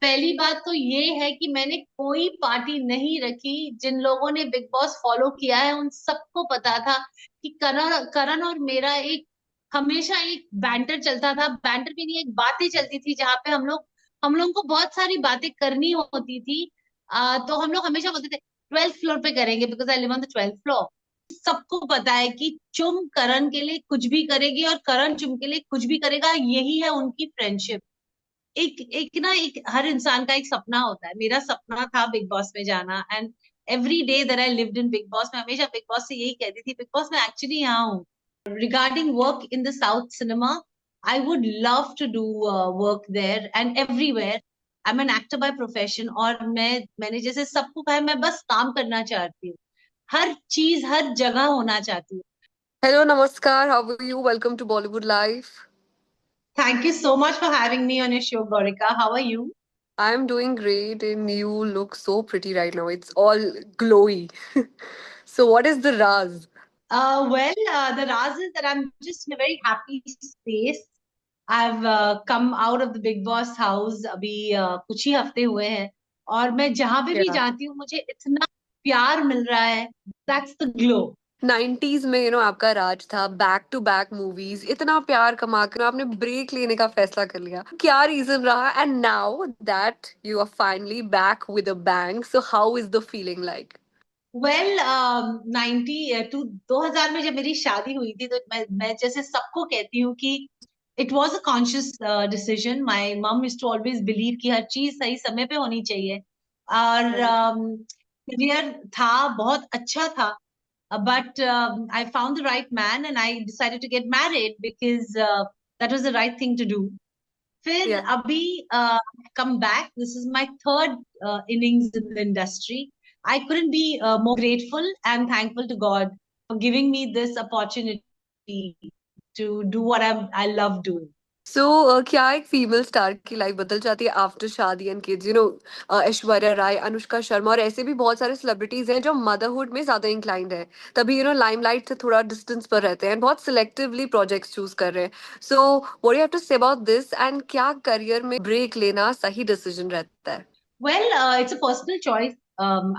पहली बात तो ये है कि मैंने कोई पार्टी नहीं रखी। जिन लोगों ने बिग बॉस फॉलो किया है उन सबको पता था कि करण करण और मेरा एक हमेशा एक बैंटर चलता था। बैंटर भी नहीं, एक बातें चलती थी जहाँ पे हम लोग को बहुत सारी बातें करनी होती थी। तो हम लोग हमेशा बोलते थे 12th फ्लोर पे करेंगे, because I live on the 12th floor. सबको पता है कि चुम करण के लिए कुछ भी करेगी और करण चुम के लिए कुछ भी करेगा, यही है उनकी फ्रेंडशिप। एक एक ना एक हर इंसान का एक सपना होता है। मेरा सपना था बिग बॉस में जाना, and every day that I lived in big boss, मैं हमेशा बिग बॉस से यही कहती थी बिग बॉस में एक्चुअली यहाँ हूँ। Regarding work in the south cinema, I would love to do work there and everywhere. I am an actor by profession, और मैंने जैसे सबको कहा है, मैं बस काम करना चाहती हूँ। हर चीज हर जगह होना चाहती हूँ। Hello, Namaskar. How are you? Welcome to Bollywood Live. Thank you so much for having me on your show, Gaurika. How are you? I'm doing great, and you look so pretty right now. It's all glowy. So, what is the Raz? The Raz is that I'm just in a very happy space. I've come out of the Big Boss house अभी कुछ ही हफ्ते हुए हैं, और मैं जहां पे भी Yeah. जाती हूँ मुझे इतना प्यार मिल रहा है। That's the glow. 90s में आपका राज था, बैक टू बैक मूवीज, इतना प्यार कमा कर आपने ब्रेक लेने का फैसला कर लिया, क्या रीजन रहा? And now that you are finally back with a bang, so how is the feeling like? Well 2000 में जब मेरी शादी हुई थी, तो मैं जैसे सबको कहती हूँ कि it was a conscious decision. My mum use to always believe कि हर चीज सही समय पे होनी चाहिए। और राइट। करियर था, बहुत अच्छा था, but I found the right man and I decided to get married because that was the right thing to do. फिर या। अभी come back. This is my third innings in the industry. I couldn't be more grateful and thankful to God for giving me this opportunity to do what I love doing. सो क्या एक female star की life बदल जाती है after शादी and kids? Aishwarya Rai, Anushka Sharma और ऐसे भी बहुत सारे सेलिब्रिटीज हैं जो मदरहुड में ज्यादा इंक्लाइंड है, तभी लाइमलाइट से थोड़ा डिस्टेंस पर रहते हैं, बहुत सिलेक्टिवली प्रोजेक्ट्स चूज कर रहे हैं। So what do you have to say about this, and क्या करियर में ब्रेक लेना सही डिसीजन रहता है? Well, it's a personal choice.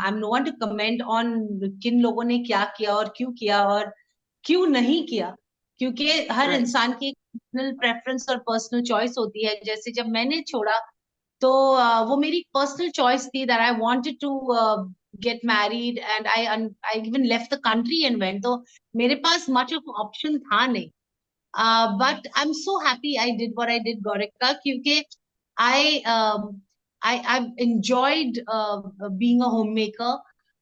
I'm no one to comment on किन लोगों ने क्या किया और क्यों किया और क्यों नहीं किया, क्योंकि हर राइट। इंसान की एक पर्सनल प्रेफरेंस और पर्सनल चॉइस होती है। जैसे जब मैंने छोड़ा, तो वो मेरी पर्सनल चॉइस थी that I wanted to get married, and I even left the country and went. तो मेरे पास मच ऑफ ऑप्शन था नहीं। But I'm so happy I did what I did, Gorika, क्योंकि I I've enjoyed being a homemaker.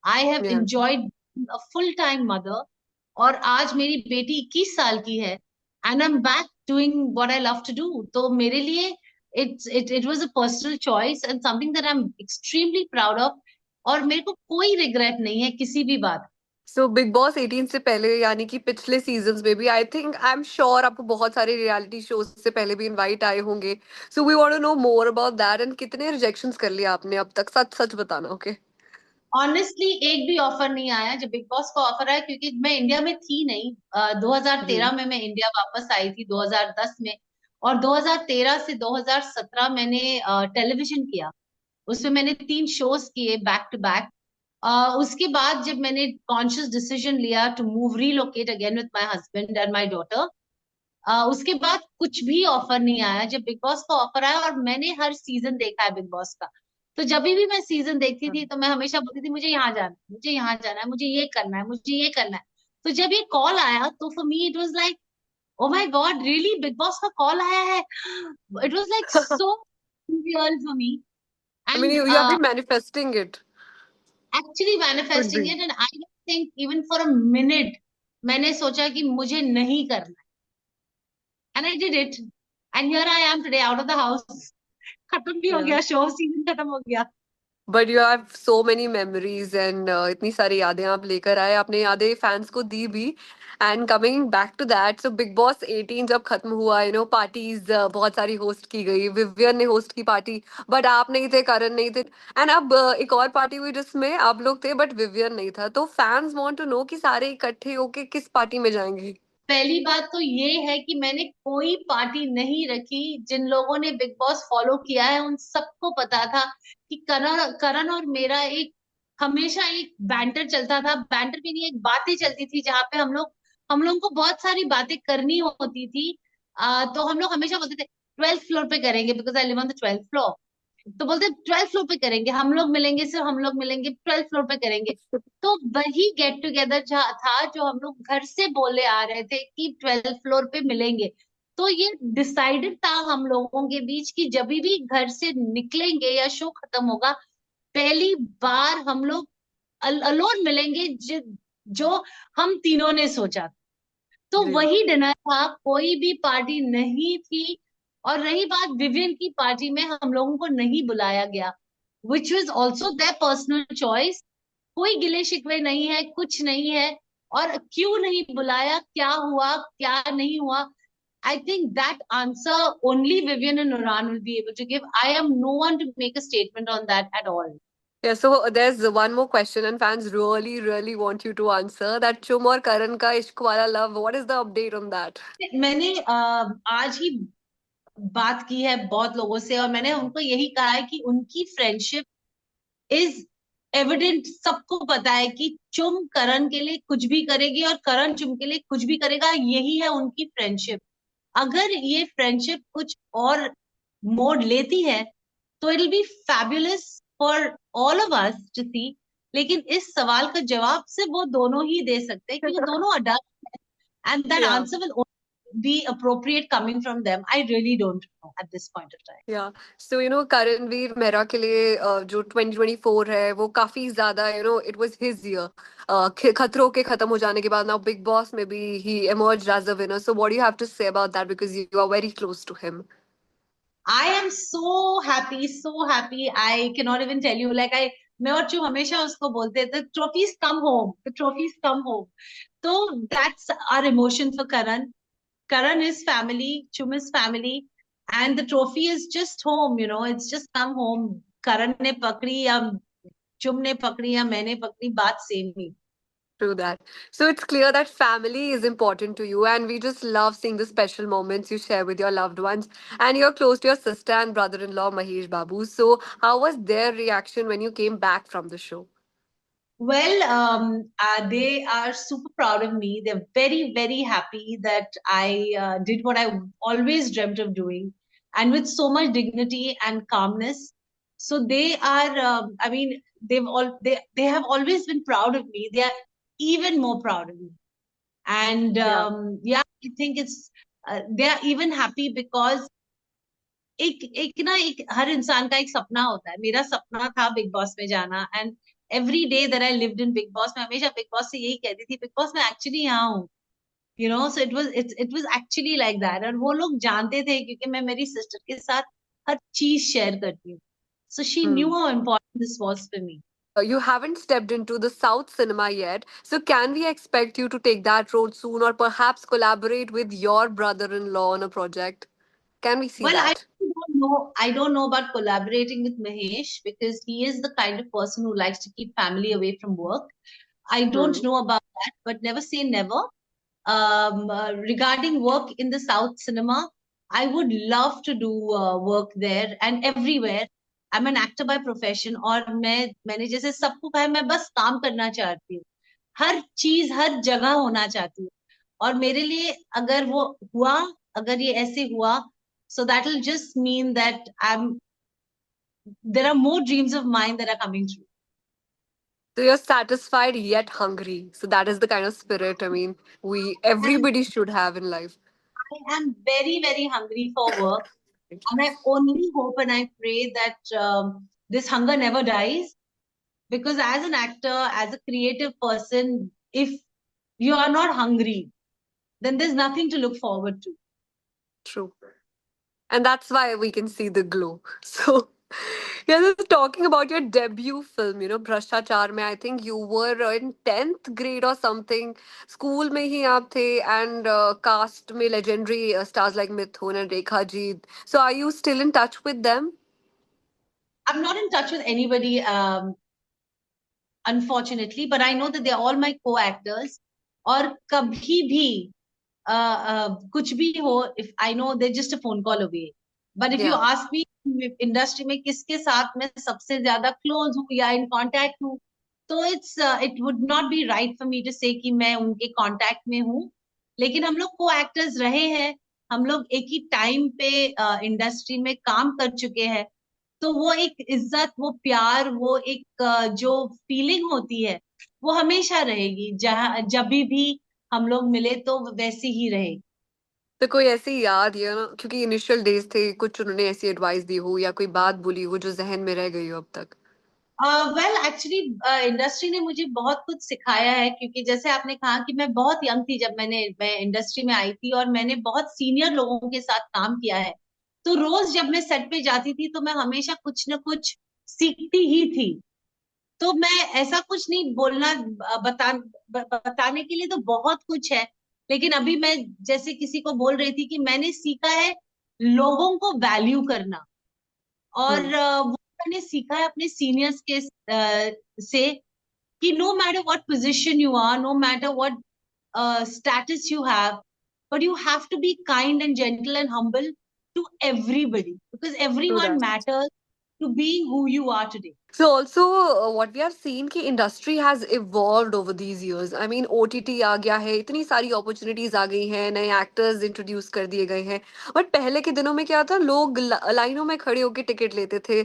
I have या। enjoyed being a full-time mother. और आज मेरी बेटी 21 साल की है, and I'm back doing what I love to do. तो मेरे लिए it was a personal choice and something that I'm extremely proud of. और मेरे को कोई रिग्रेट नहीं है किसी भी बात। सो बिग बॉस 18 से पहले, यानी कि पिछले सीजन्स में भी, I think, I am sure आपको बहुत सारे रियलिटी शोज से पहले भी इनवाइट आए होंगे। So we want to know more about that, and कितने रिजेक्शंस कर लिया आपने अब तक? सच सच बताना, ओके? ऑनेस्टली एक भी ऑफर नहीं आया जब बिग बॉस का ऑफर आया, क्योंकि मैं इंडिया में थी नहीं। 2013 में मैं इंडिया वापस आई थी, 2010 में। और 2013 से 2017 मैंने टेलीविजन किया। उसमें मैंने 3 शोज किए बैक टू बैक। उसके बाद जब मैंने कॉन्शियस डिसीजन लिया to move relocate again with my husband and my daughter, उसके बाद कुछ भी ऑफर नहीं आया। जब बिग बॉस का ऑफर आया, और मैंने हर सीजन देखा है बिग बॉस का, तो जब भी मैं सीजन देखती थी तो मैं हमेशा बोलती थी मुझे यहाँ जाना है, मुझे यहाँ जाना है, मुझे ये करना है, मुझे ये करना है। तो जब ये कॉल आया तो for me it was like, oh my god, really Bigg Boss का कॉल आया है। It was like so real for me. I mean and you have been manifesting it. Actually could manifesting be. It, and I don't think even for a minute मैंने सोचा कि मुझे नहीं करना। And I did it, and here I am today out of the house. खत्म भी हो गया, शो सीजन खत्म हो गया। But you have so many memories, and इतनी सारी यादें आप लेकर आए, आपने यादें फैंस को दी भी। And coming back to that, so Bigg Boss 18 जब खत्म हुआ, पार्टीज बहुत सारी होस्ट की गई, विवियन ने होस्ट की पार्टी, बट आप नहीं थे, करण नहीं थे। एंड अब एक और पार्टी हुई जिसमें आप लोग थे बट विवियन नहीं था, तो फैंस वांट टू नो कि सारे इकट्ठे होके किस पार्टी में जाएंगे? पहली बात तो ये है कि मैंने कोई पार्टी नहीं रखी। जिन लोगों ने बिग बॉस फॉलो किया है उन सबको पता था कि करण करण और मेरा एक हमेशा एक बैंटर चलता था। बैंटर भी नहीं, एक बातें चलती थी जहाँ पे हम लोग को बहुत सारी बातें करनी होती थी। तो हम लोग हमेशा बोलते थे 12th फ्लोर पे करेंगे, because I live on the 12th floor. तो बोलते 12th फ्लोर पे करेंगे, हम लोग मिलेंगे, सिर्फ हम लोग मिलेंगे, 12th फ्लोर पे करेंगे। तो वही गेट टुगेदर था जो हम लोग घर से बोले आ रहे थे कि 12th फ्लोर पे मिलेंगे। तो ये डिसाइडेड था हम लोगों के बीच कि जब भी घर से निकलेंगे या शो खत्म होगा, पहली बार हम लोग अलोन मिलेंगे, जो हम तीनों ने सोचा। तो ग्रेट। वही डिनर था, कोई भी पार्टी नहीं थी। और रही बात विवियन की, पार्टी में हम लोगों को नहीं बुलाया गया, which was also their personal choice. कोई गिले शिकवे नहीं है, कुछ नहीं है। और क्यों नहीं बुलाया, क्या हुआ, क्या नहीं हुआ, I think that answer only Vivian and Nuran will be able to give. I am no one to make a statement on that at all. Yeah, so there's one more question, and fans really, really want you to answer that Chum or Karan ka Ishq wala love. What is the update on that? मैंने आज ही बात की है बहुत लोगों से, और मैंने उनको यही कहा है कि उनकी फ्रेंडशिप इज एविडेंट। सबको पता है कि चुम करण के लिए कुछ भी करेगी और करण चुम के लिए कुछ भी करेगा, यही है उनकी फ्रेंडशिप। अगर ये फ्रेंडशिप कुछ और मोड़ लेती है तो it will be fabulous for all of us to see. लेकिन इस सवाल का जवाब सिर्फ वो दोनों ही दे सकते हैं, क्योंकि दोनों adult, and that Yeah. answer will only be appropriate coming from them. I really don't know at this point of time. या सो करणवीर मेहरा के लिए जो 2024 है वो काफी ज्यादा इट वाज हिज ईयर खतरों के खत्म हो जाने के बाद नाउ बिग बॉस में भी ही emerged as a winner. So what do you have to say about that, because you are very close to him? I am so happy, so happy. I cannot even tell you. Like मैं और चू हमेशा उसको बोलते थे, trophies come home, the trophies come home. So that's our emotion for Karan. Karan is family, Chum is family, and the trophy is just home. It's just come home. Karan ने पकड़ी या चुम ने पकड़ी या मैंने पकड़ी, बात same he. True that. So it's clear that family is important to you, and we just love seeing the special moments you share with your loved ones. And you're close to your sister and brother in law, Mahesh Babu. So, how was their reaction when you came back from the show? Well, they are super proud of me. They're very, very happy that I did what I always dreamt of doing, and with so much dignity and calmness. So they are. I mean, they have always been proud of me. They are even more proud of me. And Yeah. yeah, I think it's they are even happy because एक एक ना एक हर इंसान का एक सपना होता है। मेरा सपना था बिग बॉस में जाना, and every day that I lived in big boss, मैं हमेशा बिग बॉस से यही कहती थी, बिग बॉस मैं एक्चुअली यहाँ हूँ। So it was actually like that. और वो लोग जानते थे क्योंकि मैं मेरी सिस्टर के साथ हर चीज शेयर करती हूँ। So she knew Hmm. How important this was for me. You haven't stepped into the South cinema yet, so can we expect you to take that road soon, or perhaps collaborate with your brother in law on a project? Can we see Well, I that? don't know. I don't know about collaborating with Mahesh because he is the kind of person who likes to keep family away from work. I don't Hmm. know about that, but never say never. Regarding work in the South cinema, I would love to do work there and everywhere. I'm an actor by profession, और मैंने जैसे सबको कहा है, मैं बस काम करना चाहती हूँ। हर चीज हर जगह होना चाहती हूँ। और मेरे लिए अगर वो हुआ, अगर ये ऐसे हुआ, so that will just mean that there are more dreams of mine that are coming true. So you're satisfied yet hungry. So that is the kind of spirit, I mean, we everybody should have in life. I am very, very hungry for work. And I only hope and I pray that this hunger never dies. Because as an actor, as a creative person, if you are not hungry, then there's nothing to look forward to. True. And that's why we can see the glow. So, yeah, just talking about your debut film, Bhrashtachar, mein, I think you were in 10th grade or something. School mein hi aap the, and cast mein legendary stars like Mithun and Rekha Jeet. So, are you still in touch with them? I'm not in touch with anybody, unfortunately, but I know that they're all my co-actors. और कभी भी कुछ भी हो, if I know they just a phone call away, but if you Yeah. Ask me industry में किसके साथ मैं सबसे ज्यादा क्लोज हूँ या इन कांटेक्ट हूँ, तो it would not be right for me to say कि मैं उनके कांटेक्ट में हूँ। लेकिन हम लोग को एक्टर्स रहे हैं, हम लोग एक ही टाइम पे इंडस्ट्री में काम कर चुके हैं, तो वो एक इज्जत, वो प्यार, वो एक जो फीलिंग होती है वो हमेशा रहेगी, जहाँ जब भी हम लोग मिले तो वैसी ही रहेगी। तो कोई ऐसी याद या ना, क्योंकि इनिशियल डेज थे, कुछ उन्होंने ऐसी एडवाइस दी हो या कोई बात बोली हो जो जहन में रह गई हो अब तक? वेल एक्चुअली इंडस्ट्री ने मुझे बहुत कुछ सिखाया है, क्योंकि जैसे आपने कहा कि मैं बहुत यंग थी जब मैं इंडस्ट्री में आई थी, और मैंने बहुत सीनियर लोगों के साथ काम किया है। तो रोज जब मैं सेट पे जाती थी तो मैं हमेशा कुछ ना कुछ सीखती ही थी। तो मैं ऐसा कुछ नहीं बोलना, बताने के लिए तो बहुत कुछ है, लेकिन अभी मैं जैसे किसी को बोल रही थी कि मैंने सीखा है लोगों को वैल्यू करना, और हम्म। वो मैंने सीखा है अपने सीनियर्स के से, कि no matter what position you are, no matter what status you have, but you have to be kind and gentle and humble to everybody, because True everyone that. matters to being who you are today. So also, what we have seen कि industry has evolved over these years. I mean, OTT आ गया है, इतनी सारी opportunities आ गई हैं, नए actors introduce कर दिए गए हैं. But पहले के दिनों में क्या था, लोग लाइनों में खड़े होकर टिकट लेते थे.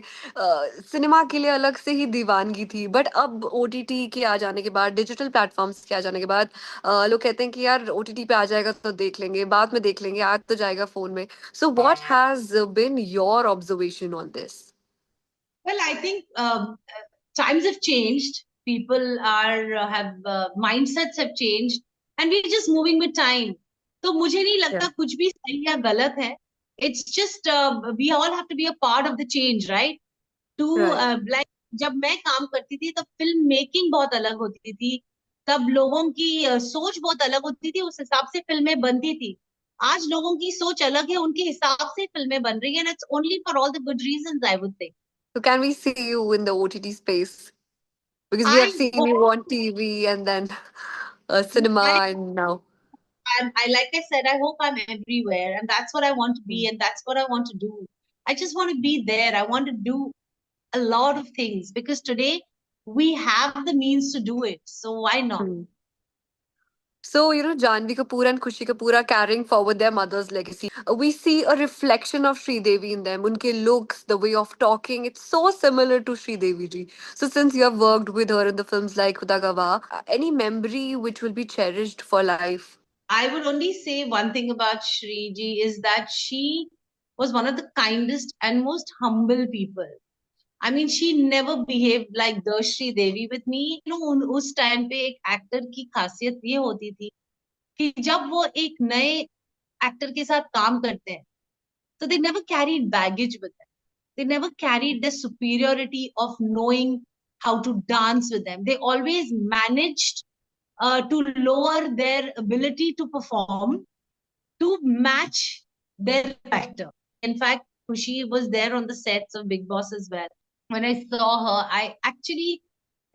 सिनेमा के लिए अलग से ही दीवानगी थी. बट अब OTT के आ जाने के बाद, डिजिटल प्लेटफॉर्म्स के आ जाने के बाद, लोग कहते हैं कि यार OTT पे आ जाएगा तो देख लेंगे, बाद में देख लेंगे, आज तो जाएगा फोन में. So what has been your observation on this? Well, I think times have changed. People are have mindsets have changed, and we're just moving with time. तो मुझे नहीं Yeah. लगता कुछ भी सही या गलत है. It's just we all have to be a part of the change, right? To Right. like जब मैं काम करती थी तब फिल्म मेकिंग बहुत अलग होती थी, तब लोगों की सोच बहुत अलग होती थी, उस हिसाब से फिल्में बनती थी. आज लोगों की सोच अलग है, उनके हिसाब से फिल्में बन रही है, and it's only for all the good reasons, I would say. So can we see you in the OTT space? Because we have I seen hope you on TV and then I, cinema and now. I like I said, I hope I'm everywhere, and that's what I want to be, Mm. and that's what I want to do. I just want to be there. I want to do a lot of things because today we have the means to do it. So why not? Hmm. So, Janvi Kapoor and Khushi Kapoor are carrying forward their mother's legacy. We see a reflection of Sri Devi in them. Unke looks, the way of talking, it's so similar to Sri Devi ji. So, since you have worked with her in the films like Khuda Gawah, any memory which will be cherished for life? I would only say one thing about Shriji is that she was one of the kindest and most humble people. I mean, she never behaved like Darshri Devi with me. उस time पे एक actor की खासियत ये होती थी कि जब वो एक नए एक्टर के साथ काम करते हैं, so they never carried baggage with them. They never carried the superiority of knowing how to dance with them. They always managed to lower their ability to perform to match their actor. In fact, Khushi was there on the sets of Big Boss as well. When I saw her, I actually,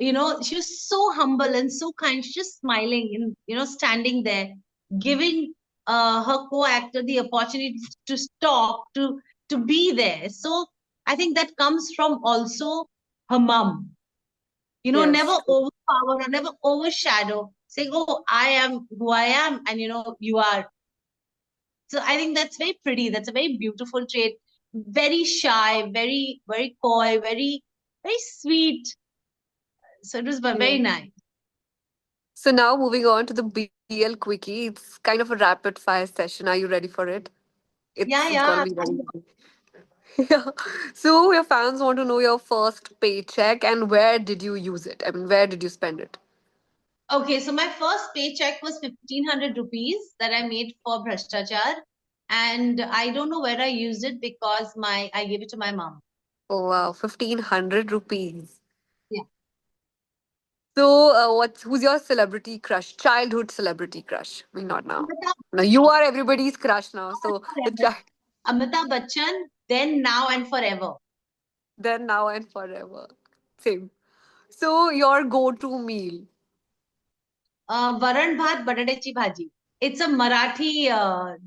she was so humble and so kind. She's just smiling and, standing there, giving her co-actor the opportunity to stop, to be there. So I think that comes from also her mom. Never Yes. overpower or never overshadow. Saying, "Oh, I am who I am," and you are. So I think that's very pretty. That's a very beautiful trait. Very shy, very, very coy, very, very sweet. So it was very Yeah. nice. So now moving on to the BL quickie. It's kind of a rapid fire session. Are you ready for it? Yeah, It's gonna yeah. be very easy. Yeah. So your fans want to know your first paycheck and where did you use it? I mean, where did you spend it? Okay, so my first paycheck was 1,500 rupees that I made for Bhrashtachar. And I don't know where I used it because I gave it to my mom. Oh wow, 1,500 rupees. Yeah. So who's your celebrity crush? Childhood celebrity crush. I mean, not now. Amitabh, Now you are everybody's crush now. So the child, Amitabh Bachchan, then, now, and forever. then now and forever. Same. So your go-to meal. Varan bhat, batatechi bhaji. It's a Marathi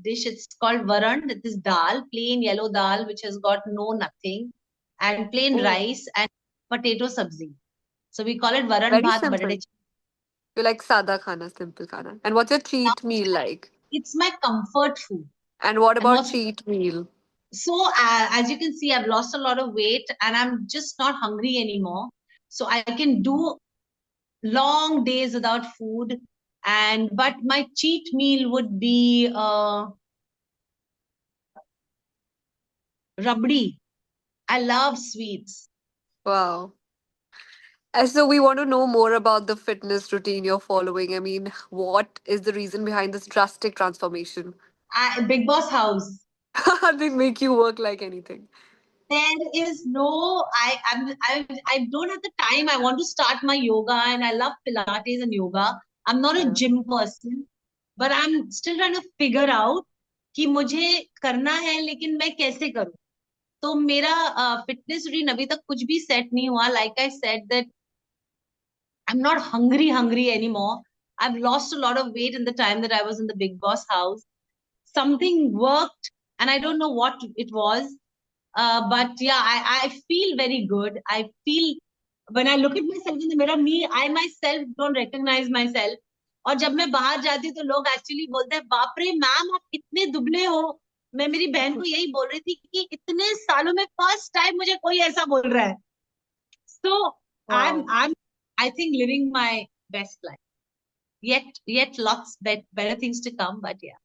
dish. It's called varan. It is dal, plain yellow dal, which has got no nothing, and plain Oh, rice and potato sabzi. So we call it varan very bhat simple. batate. You like sada khana, simple khana. And what's your cheat meal like? It's my comfort food. And what And about what's cheat meal? so as you can see, I've lost a lot of weight and I'm just not hungry anymore. So I can do long days without food. And but my cheat meal would be rabdi. I love sweets. Wow. So we want to know more about the fitness routine you're following. I mean, what is the reason behind this drastic transformation? Big Boss House. They make you work like anything. There is no, I don't have the time. I want to start my yoga and I love Pilates and yoga. I'm not a Yeah. gym person, but I'm still trying to figure out कि मुझे करना है लेकिन मैं कैसे करूं. तो मेरा फिटनेस रूटीन अभी तक कुछ भी सेट नहीं हुआ. Like I said that I'm not hungry anymore. I've lost a lot of weight in the time that I was in the Big Boss house. Something worked, and I don't know what it was. But yeah, I feel very good. I feel when I look at myself in the mirror, I myself don't recognize myself. और जब मैं बाहर जाती हूँ तो लोग actually बोलते हैं बाप रे मैम आप इतने दुबले हो. मैं मेरी बहन को यही बोल रही थी कि इतने सालों में फर्स्ट टाइम मुझे कोई ऐसा बोल रहा है. So Wow. I'm I think living my best life. Yet lots better things to come, but yeah.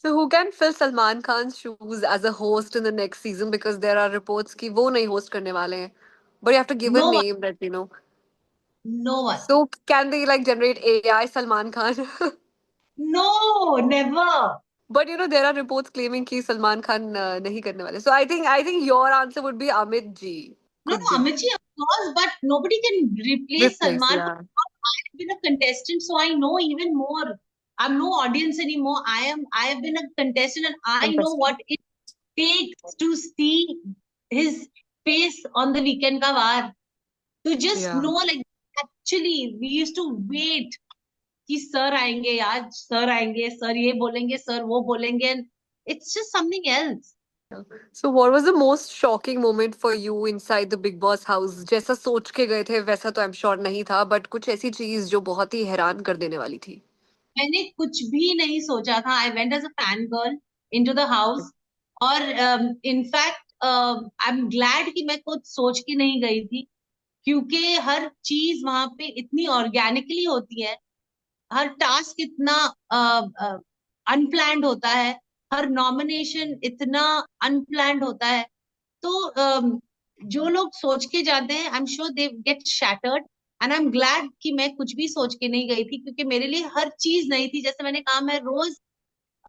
So who can fill Salman Khan's shoes as a host in the next season? Because there are reports कि वो नहीं host करने वाले हैं. But you have to give a No one, name that you know. no one. So can they like generate AI Salman Khan? No, never. But you know there are reports claiming कि Salman Khan नहीं करने वाले. So I think your answer would be Amit ji. No, Could no, be Amici, of course, but nobody can replace replace. Salman. Yeah. I've been a contestant, so I know even more. I'm no audience anymore. I have been a contestant and I know Fantastic. what it takes to see his face on the weekend ka war. To just Yeah. know, like, actually, we used to wait कि sir आएंगे यार sir आएंगे sir ये बोलेंगे sir वो बोलेंगे and it's just something else. So what was the most shocking moment for you inside the Big Boss house? जैसा सोच के गए थे वैसा तो I'm sure नहीं था, but कुछ ऐसी चीज जो बहुत ही हैरान कर देने वाली थी. मैंने कुछ भी नहीं सोचा था. I went as a fan girl into the house. और इनफैक्ट आई एम ग्लैड कि मैं कुछ सोच के नहीं गई थी क्योंकि हर चीज वहां पे इतनी ऑर्गेनिकली होती है. हर टास्क इतना अनप्लैंड होता है. हर नॉमिनेशन इतना अनप्लैंड होता है. तो जो लोग सोच के जाते हैं I am sure they get shattered. And I am glad कि मैं कुछ भी सोच के नहीं गई थी क्योंकि मेरे लिए हर चीज नई थी. जैसे मैंने कहा मैं रोज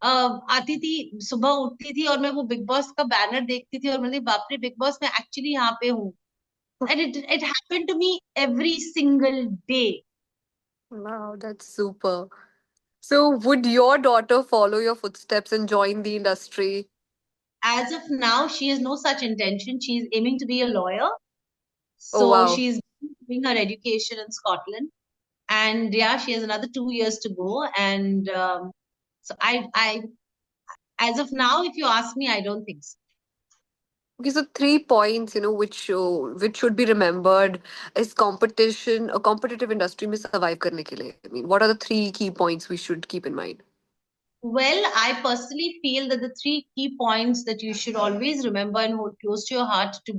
आती थी सुबह उठती थी और मैं वो बिग बॉस का बैनर देखती थी और मैं बाप रे बिग बॉस में एक्चुअली यहाँ पे हूँ. And it happened to me every single day. Wow, that's super. So would your daughter follow your footsteps and join the industry? As of now she has no such intention. She is aiming to be a lawyer. Oh So wow. she's doing her education in Scotland. And yeah, she has another 2 years to go. And so as of now, if you ask me, I don't think so. Okay, so 3 points, which should be remembered is competition, a competitive industry में survive करने के लिए. I mean, what are the 3 key points we should keep in mind? Well, I personally feel that the three key points that you should always remember and hold close to your heart to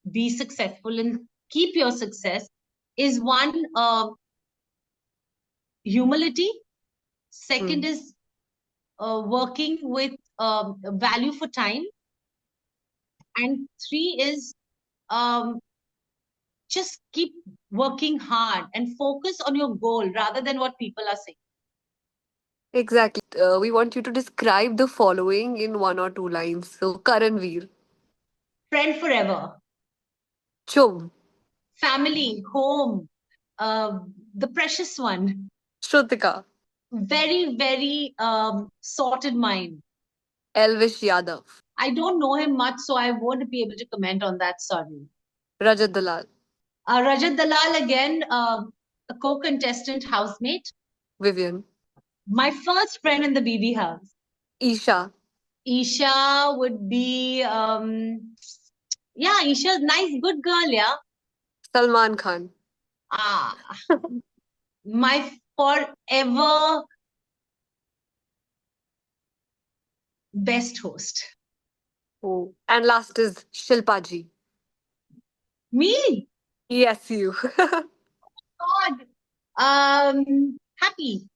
be successful and keep your success is one, humility. Second Hmm. is working with value for time. And three is um, just keep working hard and focus on your goal rather than what people are saying. Exactly. We want you to describe the following in 1 or 2 lines. So, Karanveer, Friend forever, Chum, family, home, uh, the precious one, Shrutika, very sorted mind. Elvish Yadav, I don't know him much, so I won't be able to comment on that. Sorry. Rajat Dalal, Rajat Dalal again, a co-contestant housemate. Vivian, My first friend in the BB house. Isha. Isha would be, yeah, Isha's nice, good girl, yeah. Salman Khan. Ah, my forever best host. Oh. And last is Shilpa ji. Me? Yes, you. God. Happy,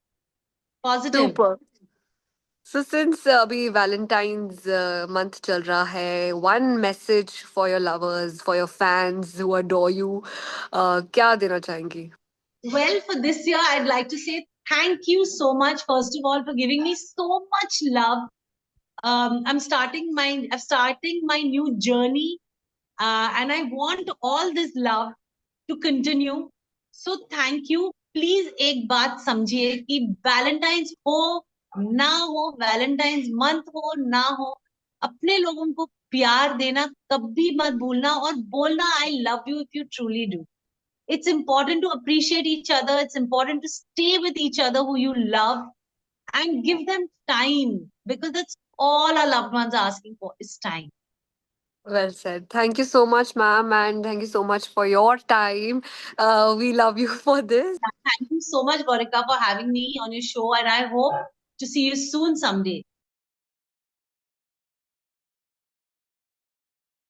positive. Super. So since अभी Valentine's month चल रहा है, one message for your lovers, for your fans who adore you, क्या देना चाहेंगी? Well, for this year, I'd like to say thank you so much, first of all, for giving me so much love. I'm starting my new journey, and I want all this love to continue. So thank you. Please एक बात समझिए कि Valentine's हो ना हो, Valentine's month हो ना हो, अपने लोगों को प्यार देना कभी मत भूलना, और बोलना I love you if you truly do. It's important to appreciate each other. It's important to stay with each other who you love, and give them time, because that's all our loved ones are asking for is time. Well said. Thank you so much, ma'am, and thank you so much for your time. We love you for this. Thank you so much, Gorika, for having me on your show, and I hope to see you soon someday.